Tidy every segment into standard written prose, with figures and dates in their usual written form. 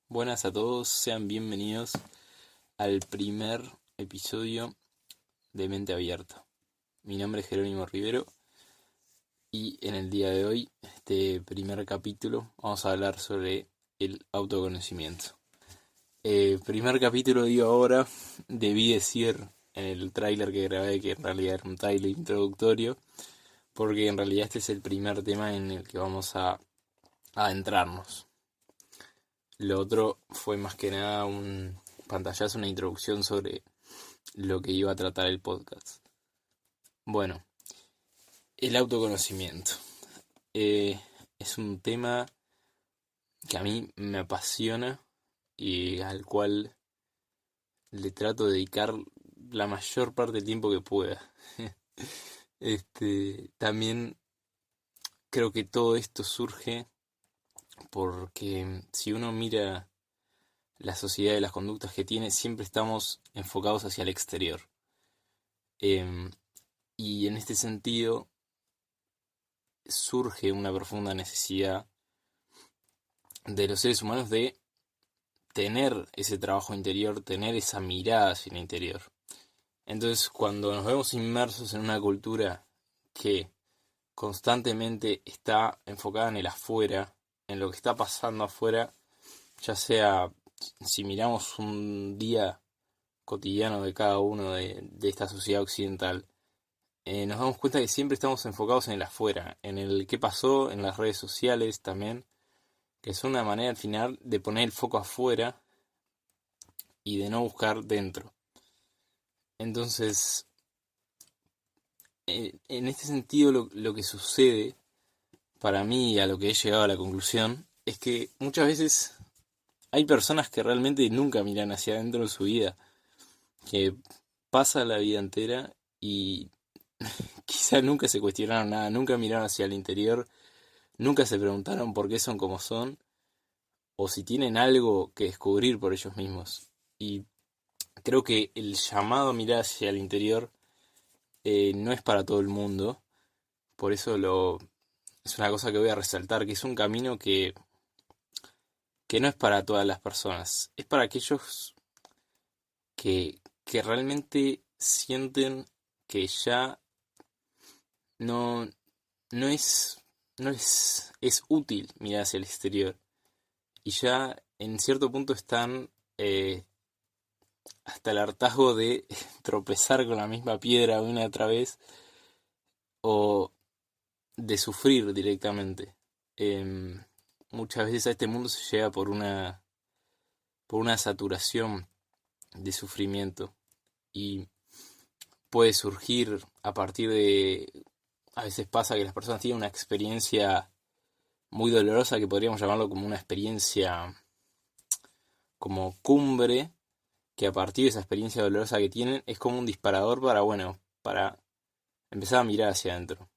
Buenas a todos, sean bienvenidos al primer episodio de Mente Abierta. Mi nombre es Jerónimo Rivero y en el día de hoy, este primer capítulo, vamos a hablar sobre el autoconocimiento. Primer capítulo digo ahora, debí decir en el tráiler que grabé que en realidad era un tráiler introductorio, porque en realidad este es el primer tema en el que vamos a adentrarnos. Lo otro fue más que nada un pantallazo, una introducción sobre lo que iba a tratar el podcast. Bueno, el autoconocimiento. Es un tema que a mí me apasiona y al cual le trato de dedicar la mayor parte del tiempo que pueda. También creo que todo esto surge porque si uno mira la sociedad y las conductas que tiene, siempre estamos enfocados hacia el exterior. Em, y en este sentido surge una profunda necesidad de los seres humanos de tener ese trabajo interior, tener esa mirada hacia el interior. Entonces, cuando nos vemos inmersos en una cultura que constantemente está enfocada en el afuera, en lo que está pasando afuera, ya sea si miramos un día cotidiano de cada uno de esta sociedad occidental, nos damos cuenta que siempre estamos enfocados en el afuera, en el qué pasó, en las redes sociales también, que es una manera al final de poner el foco afuera y de no buscar dentro. Entonces, en este sentido lo que sucede para mí y a lo que he llegado a la conclusión es que muchas veces hay personas que realmente nunca miran hacia adentro de su vida, que pasan la vida entera y quizá nunca se cuestionaron nada, nunca miraron hacia el interior, nunca se preguntaron por qué son como son o si tienen algo que descubrir por ellos mismos. Y creo que el llamado a mirar hacia el interior no es para todo el mundo, por eso es una cosa que voy a resaltar, que es un camino que no es para todas las personas, es para aquellos que realmente sienten que ya no, no es, es útil mirar hacia el exterior y ya en cierto punto están hasta el hartazgo de tropezar con la misma piedra una y otra vez o de sufrir directamente. Em, Muchas veces a este mundo se llega por una saturación de sufrimiento y puede surgir a partir de... A veces pasa que las personas tienen una experiencia muy dolorosa que podríamos llamarlo como una experiencia como cumbre, que a partir de esa experiencia dolorosa que tienen es como un disparador para, bueno, para empezar a mirar hacia adentro.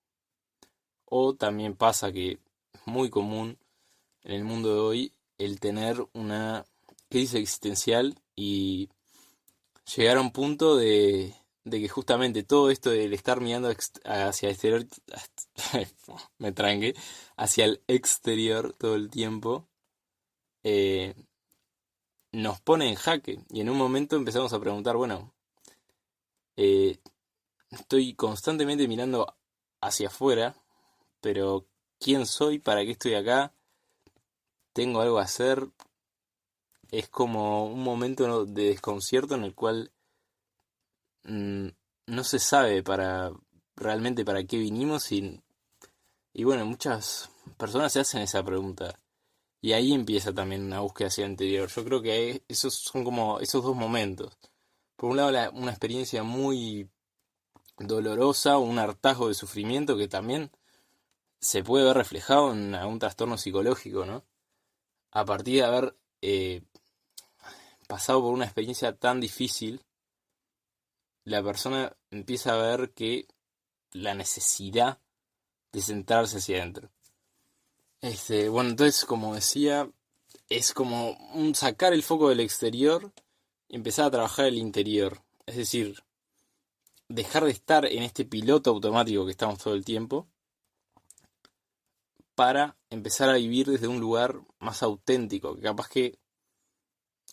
O también pasa que es muy común en el mundo de hoy el tener una crisis existencial y llegar a un punto de que justamente todo esto del estar mirando hacia el exterior, me tranque, hacia el exterior todo el tiempo, eh, nos pone en jaque. Y en un momento empezamos a preguntar, bueno, eh, estoy constantemente mirando hacia afuera, pero ¿quién soy? ¿Para qué estoy acá? ¿Tengo algo a hacer? Es como un momento, ¿no?, de desconcierto en el cual mm, no se sabe para realmente para qué vinimos y bueno, muchas personas se hacen esa pregunta y ahí empieza también una búsqueda hacia el interior. Yo creo que esos son como esos dos momentos. Por un lado una experiencia muy dolorosa, un hartazgo de sufrimiento que también se puede ver reflejado en algún trastorno psicológico, ¿no? A partir de haber pasado por una experiencia tan difícil, la persona empieza a ver que la necesidad de centrarse hacia adentro. Bueno, entonces, como decía, es como un sacar el foco del exterior y empezar a trabajar el interior. Es decir, dejar de estar en este piloto automático que estamos todo el tiempo para empezar a vivir desde un lugar más auténtico, que capaz que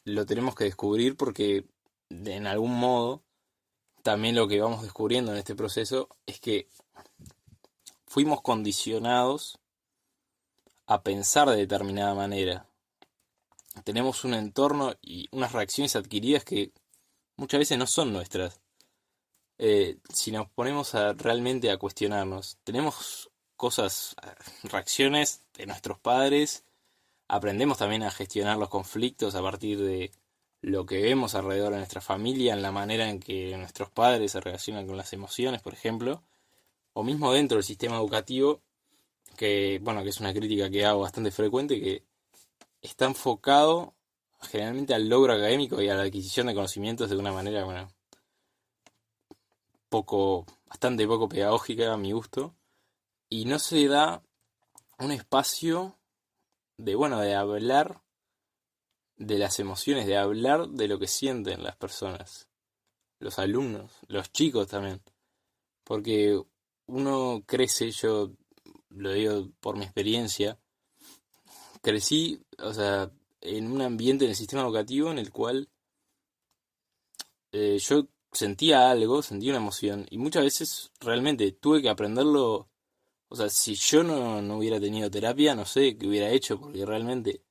lo tenemos que descubrir porque en algún modo también lo que vamos descubriendo en este proceso es que fuimos condicionados a pensar de determinada manera. Tenemos un entorno y unas reacciones adquiridas que muchas veces no son nuestras. Si nos ponemos realmente a cuestionarnos, tenemos cosas, reacciones de nuestros padres, aprendemos también a gestionar los conflictos a partir de lo que vemos alrededor de nuestra familia, en la manera en que nuestros padres se relacionan con las emociones, por ejemplo, o mismo dentro del sistema educativo, que bueno, que es una crítica que hago bastante frecuente, que está enfocado generalmente al logro académico y a la adquisición de conocimientos de una manera, bueno, bastante poco pedagógica a mi gusto, y no se da un espacio de, bueno, de hablar de las emociones, de hablar de lo que sienten las personas, los alumnos, los chicos también, porque uno crece, yo lo digo por mi experiencia, crecí, o sea, en un ambiente en el sistema educativo en el cual yo sentía algo, sentía una emoción, y muchas veces realmente tuve que aprenderlo. O sea, si yo no hubiera tenido terapia, no sé qué hubiera hecho, porque realmente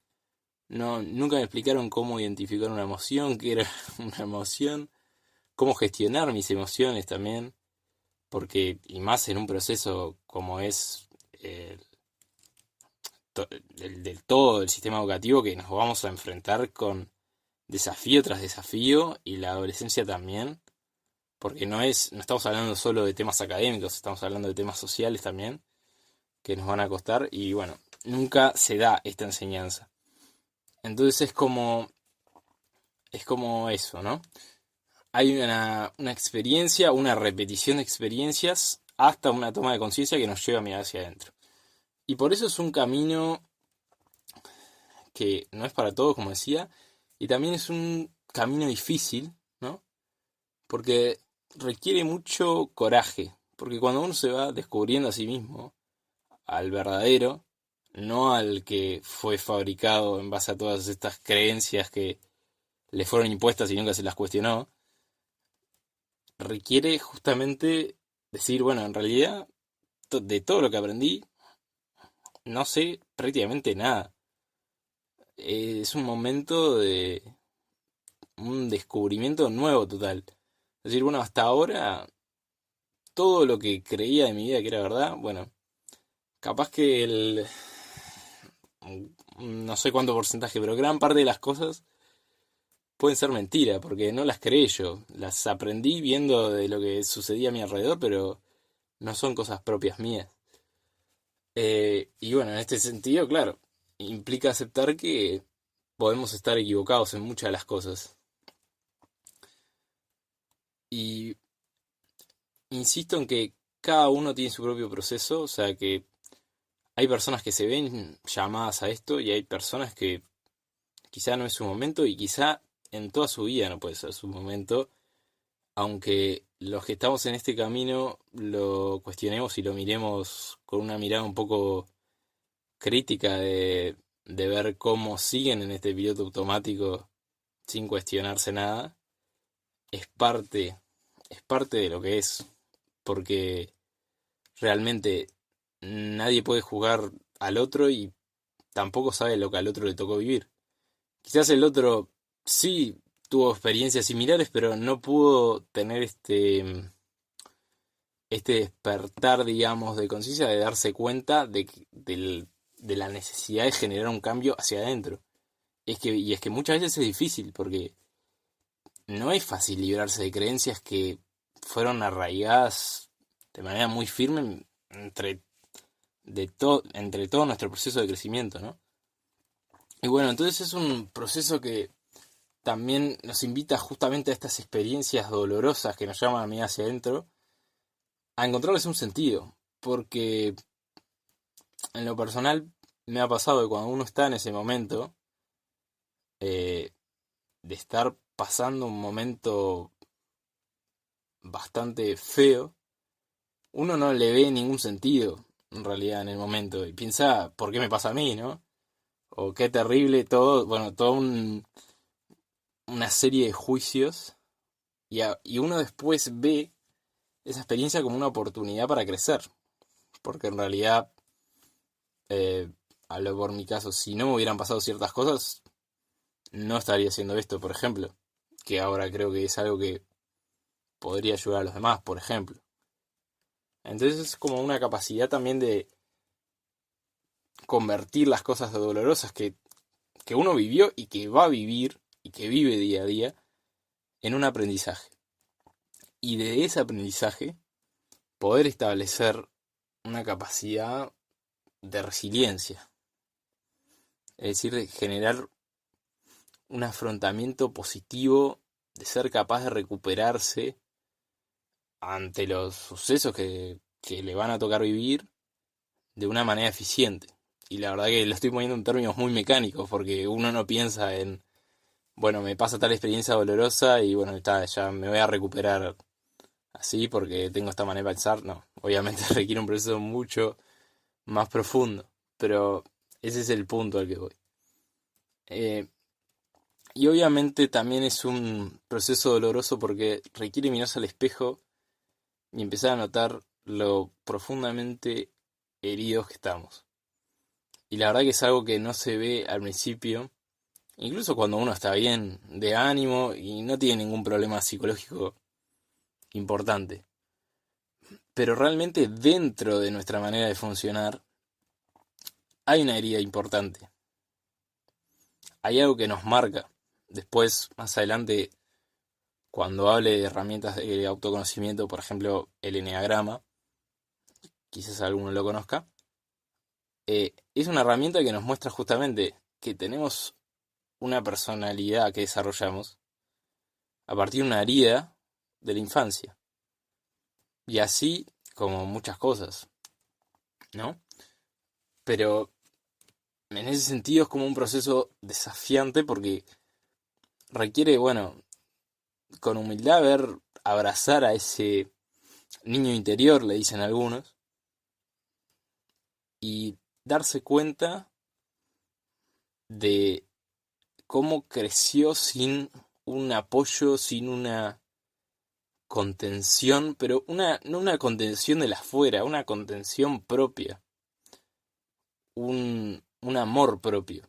nunca me explicaron cómo identificar una emoción, qué era una emoción, cómo gestionar mis emociones también, porque, y más en un proceso como es eh, del todo el sistema educativo, que nos vamos a enfrentar con desafío tras desafío, y la adolescencia también, porque no estamos hablando solo de temas académicos, estamos hablando de temas sociales también que nos van a costar y bueno, nunca se da esta enseñanza. Entonces es como eso, ¿no? Hay una experiencia, una repetición de experiencias hasta una toma de conciencia que nos lleva a mirar hacia adentro. Y por eso es un camino que no es para todos, como decía, y también es un camino difícil, ¿no? Porque requiere mucho coraje, porque cuando uno se va descubriendo a sí mismo, al verdadero, no al que fue fabricado en base a todas estas creencias que le fueron impuestas y nunca se las cuestionó, requiere justamente decir, bueno, en realidad de todo lo que aprendí, no sé prácticamente nada. Es un momento de un descubrimiento nuevo total. Es decir, bueno, hasta ahora todo lo que creía de mi vida que era verdad, bueno, capaz que no sé cuánto porcentaje, pero gran parte de las cosas pueden ser mentira, porque no las creé yo. Las aprendí viendo de lo que sucedía a mi alrededor, pero no son cosas propias mías. Y bueno, en este sentido, claro, implica aceptar que podemos estar equivocados en muchas de las cosas. Y insisto en que cada uno tiene su propio proceso, o sea que hay personas que se ven llamadas a esto y hay personas que quizá no es su momento y quizá en toda su vida no puede ser su momento, aunque los que estamos en este camino lo cuestionemos y lo miremos con una mirada un poco crítica de ver cómo siguen en este piloto automático sin cuestionarse nada, es parte, es parte de lo que es, porque realmente nadie puede jugar al otro y tampoco sabe lo que al otro le tocó vivir. Quizás el otro sí tuvo experiencias similares, pero no pudo tener este despertar, digamos, de conciencia, de darse cuenta de la necesidad de generar un cambio hacia adentro. Y es que muchas veces es difícil, porque no es fácil librarse de creencias que fueron arraigadas de manera muy firme entre todo nuestro proceso de crecimiento, ¿no? Y bueno, entonces es un proceso que también nos invita justamente a estas experiencias dolorosas que nos llaman a mirar hacia adentro, a encontrarles un sentido, porque en lo personal me ha pasado que cuando uno está en ese momento, eh, de estar pasando un momento bastante feo, uno no le ve ningún sentido en realidad en el momento y piensa, ¿por qué me pasa a mí, no? O qué terrible todo, bueno, todo una serie de juicios y uno después ve esa experiencia como una oportunidad para crecer. Porque en realidad, eh, hablo por mi caso, si no me hubieran pasado ciertas cosas, no estaría haciendo esto, por ejemplo. Que ahora creo que es algo que podría ayudar a los demás, por ejemplo. Entonces es como una capacidad también de convertir las cosas dolorosas que uno vivió y que va a vivir y que vive día a día en un aprendizaje. Y de ese aprendizaje poder establecer una capacidad de resiliencia. Es decir, de generar un afrontamiento positivo, de ser capaz de recuperarse ante los sucesos que le van a tocar vivir de una manera eficiente. Y la verdad que lo estoy poniendo en términos muy mecánicos, porque uno no piensa en, bueno, me pasa tal experiencia dolorosa y bueno, está, ya me voy a recuperar así porque tengo esta manera de pensar. No, obviamente requiere un proceso mucho más profundo, pero ese es el punto al que voy. Eh, y obviamente también es un proceso doloroso porque requiere mirarse al espejo y empezar a notar lo profundamente heridos que estamos. Y la verdad que es algo que no se ve al principio, incluso cuando uno está bien de ánimo y no tiene ningún problema psicológico importante. Pero realmente dentro de nuestra manera de funcionar hay una herida importante. Hay algo que nos marca. Después, más adelante, cuando hable de herramientas de autoconocimiento, por ejemplo, el eneagrama, quizás alguno lo conozca, es una herramienta que nos muestra justamente que tenemos una personalidad que desarrollamos a partir de una herida de la infancia. Y así como muchas cosas, ¿no? Pero en ese sentido es como un proceso desafiante porque requiere, bueno, con humildad ver, abrazar a ese niño interior, le dicen algunos, y darse cuenta de cómo creció sin un apoyo, sin una contención, pero no una contención de la afuera, una contención propia, un amor propio,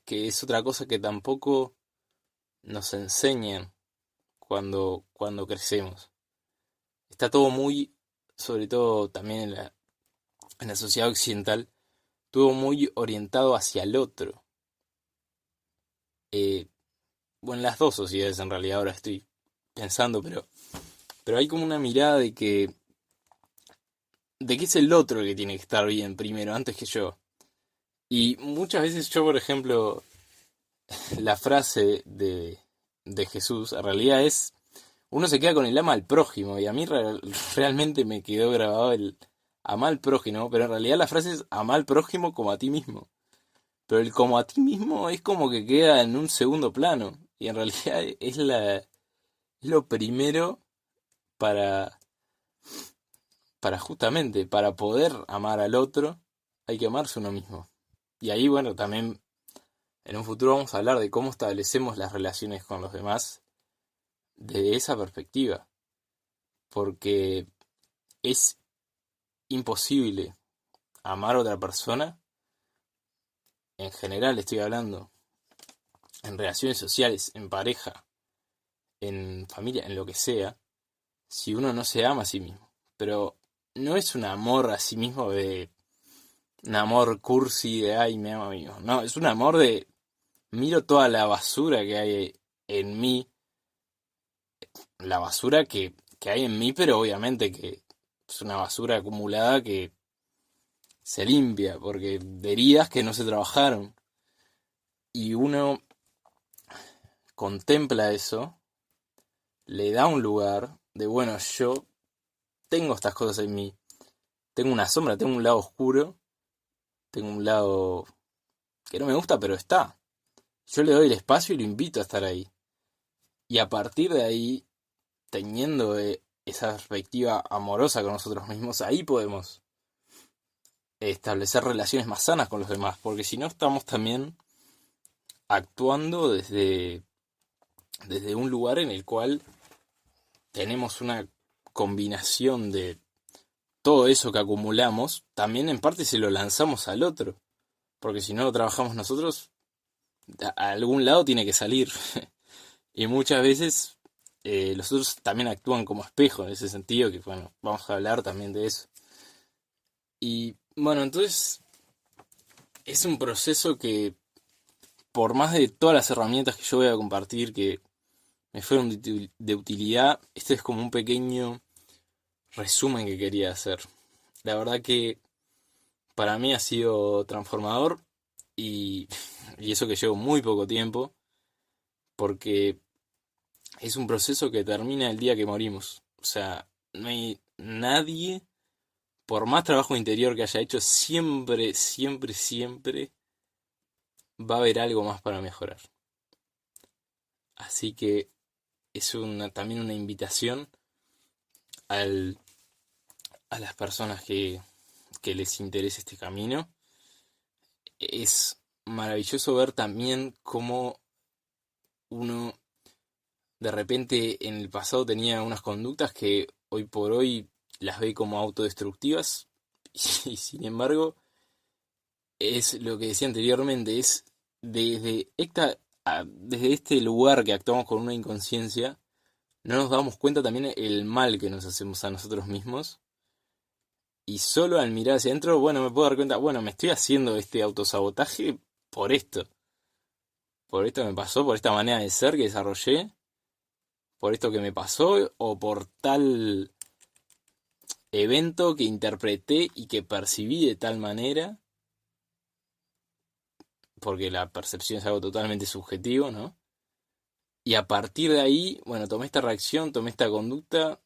que es otra cosa que tampoco nos enseñan cuando crecemos. Está todo muy, sobre todo también en la sociedad occidental, todo muy orientado hacia el otro. Eh, bueno, en las dos sociedades en realidad ahora estoy pensando, pero hay como una mirada de que es el otro el que tiene que estar bien primero, antes que yo. Y muchas veces yo, por ejemplo, la frase de Jesús, en realidad es, uno se queda con el ama al prójimo, y a mí realmente me quedó grabado el ama al prójimo, pero en realidad la frase es ama al prójimo como a ti mismo. Pero el como a ti mismo es como que queda en un segundo plano, y en realidad es lo primero para, para justamente, para poder amar al otro, hay que amarse uno mismo. Y ahí, bueno, también en un futuro vamos a hablar de cómo establecemos las relaciones con los demás desde esa perspectiva. Porque es imposible amar a otra persona, en general estoy hablando, en relaciones sociales, en pareja, en familia, en lo que sea, si uno no se ama a sí mismo. Pero no es un amor a sí mismo de un amor cursi de ay, me amo a mí mismo. No, es un amor de miro toda la basura que hay en mí, la basura que hay en mí, pero obviamente que es una basura acumulada que se limpia, porque de heridas que no se trabajaron. Y uno contempla eso, le da un lugar de, bueno, yo tengo estas cosas en mí. Tengo una sombra, tengo un lado oscuro, tengo un lado que no me gusta, pero está. Yo le doy el espacio y lo invito a estar ahí. Y a partir de ahí, teniendo esa perspectiva amorosa con nosotros mismos, ahí podemos establecer relaciones más sanas con los demás, porque si no estamos también actuando desde desde un lugar en el cual tenemos una combinación de todo eso que acumulamos, también en parte se lo lanzamos al otro, porque si no lo trabajamos nosotros, a algún lado tiene que salir. Y muchas veces los otros también actúan como espejo en ese sentido, que bueno, vamos a hablar también de eso. Y bueno, entonces es un proceso que, por más de todas las herramientas que yo voy a compartir que me fueron de utilidad, este es como un pequeño resumen que quería hacer. La verdad que para mí ha sido transformador y, y eso que llevo muy poco tiempo, porque es un proceso que termina el día que morimos. O sea, no hay nadie, por más trabajo interior que haya hecho, siempre, siempre, siempre va a haber algo más para mejorar. Así que es también una invitación al, a las personas que les interese este camino. Es maravilloso ver también cómo uno de repente en el pasado tenía unas conductas que hoy por hoy las ve como autodestructivas y sin embargo es lo que decía anteriormente, es desde este lugar que actuamos con una inconsciencia, no nos damos cuenta también el mal que nos hacemos a nosotros mismos. Y solo al mirar hacia adentro, bueno, me puedo dar cuenta, bueno, me estoy haciendo este autosabotaje por esto. Por esto que me pasó, por esta manera de ser que desarrollé, por esto que me pasó, o por tal evento que interpreté y que percibí de tal manera, porque la percepción es algo totalmente subjetivo, ¿no? Y a partir de ahí, bueno, tomé esta reacción, tomé esta conducta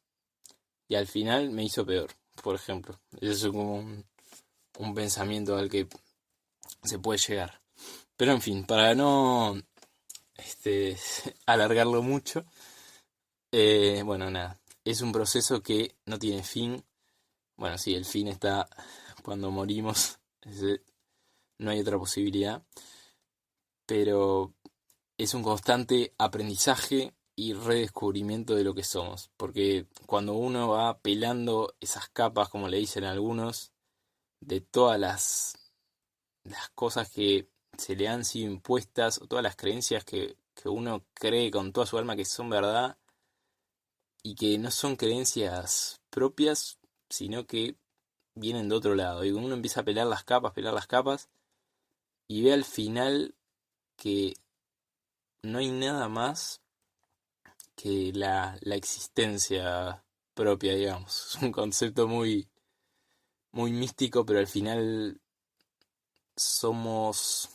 y al final me hizo peor, por ejemplo. Eso es como un pensamiento al que se puede llegar. Pero en fin, para no este, alargarlo mucho, bueno, nada, es un proceso que no tiene fin. Bueno, sí, el fin está cuando morimos, no hay otra posibilidad, pero es un constante aprendizaje y redescubrimiento de lo que somos, porque cuando uno va pelando esas capas, como le dicen algunos, de todas las cosas que se le han sido impuestas, o todas las creencias que uno cree con toda su alma que son verdad, y que no son creencias propias, sino que vienen de otro lado. Y uno empieza a pelar las capas, y ve al final que no hay nada más que la existencia propia, digamos. Es un concepto muy, muy místico, pero al final somos,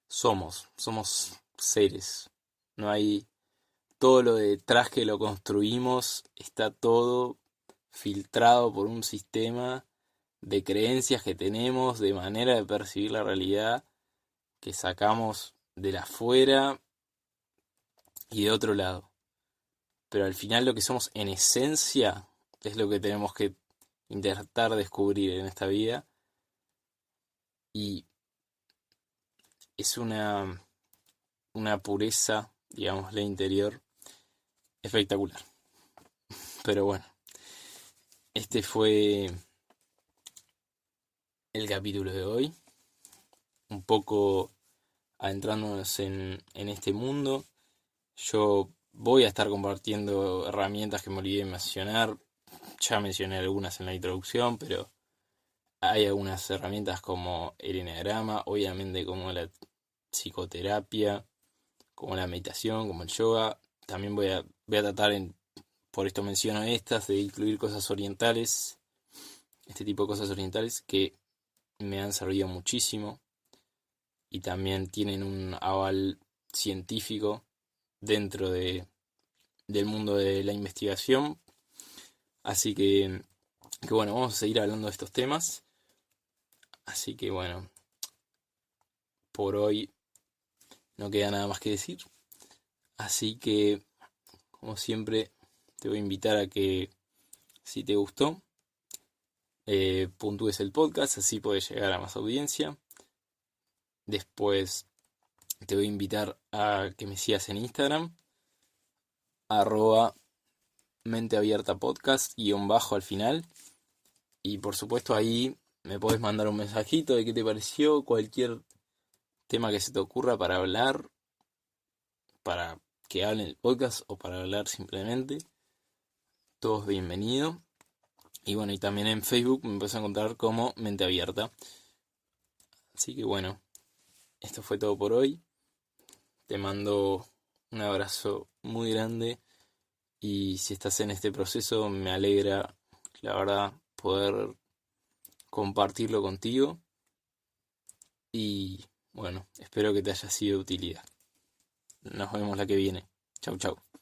somos seres. No hay todo lo detrás que lo construimos, está todo filtrado por un sistema de creencias que tenemos, de manera de percibir la realidad que sacamos de la afuera y de otro lado. Pero al final lo que somos en esencia es lo que tenemos que intentar descubrir en esta vida y es una pureza, digámosle, interior espectacular. Pero bueno, este fue el capítulo de hoy, un poco adentrándonos en este mundo. Yo voy a estar compartiendo herramientas que me olvidé de mencionar. Ya mencioné algunas en la introducción, pero hay algunas herramientas como el eneagrama, obviamente como la psicoterapia, como la meditación, como el yoga. También voy a tratar, por esto menciono estas, de incluir cosas orientales, este tipo de cosas orientales que me han servido muchísimo y también tienen un aval científico dentro del mundo de la investigación. Así que bueno, vamos a seguir hablando de estos temas. Así que bueno, por hoy no queda nada más que decir. Así que, como siempre, te voy a invitar a que, si te gustó, puntúes el podcast, así puedes llegar a más audiencia. Después, te voy a invitar a que me sigas en Instagram, arroba menteabiertapodcast, guión bajo al final. Y por supuesto ahí me podés mandar un mensajito de qué te pareció, cualquier tema que se te ocurra para hablar, para que hable en el podcast o para hablar simplemente. Todo es bienvenido. Y bueno, y también en Facebook me puedes encontrar como Mente Abierta. Así que bueno, esto fue todo por hoy. Te mando un abrazo muy grande y si estás en este proceso me alegra, la verdad, poder compartirlo contigo y bueno, espero que te haya sido de utilidad. Nos vemos la que viene. Chau, chau.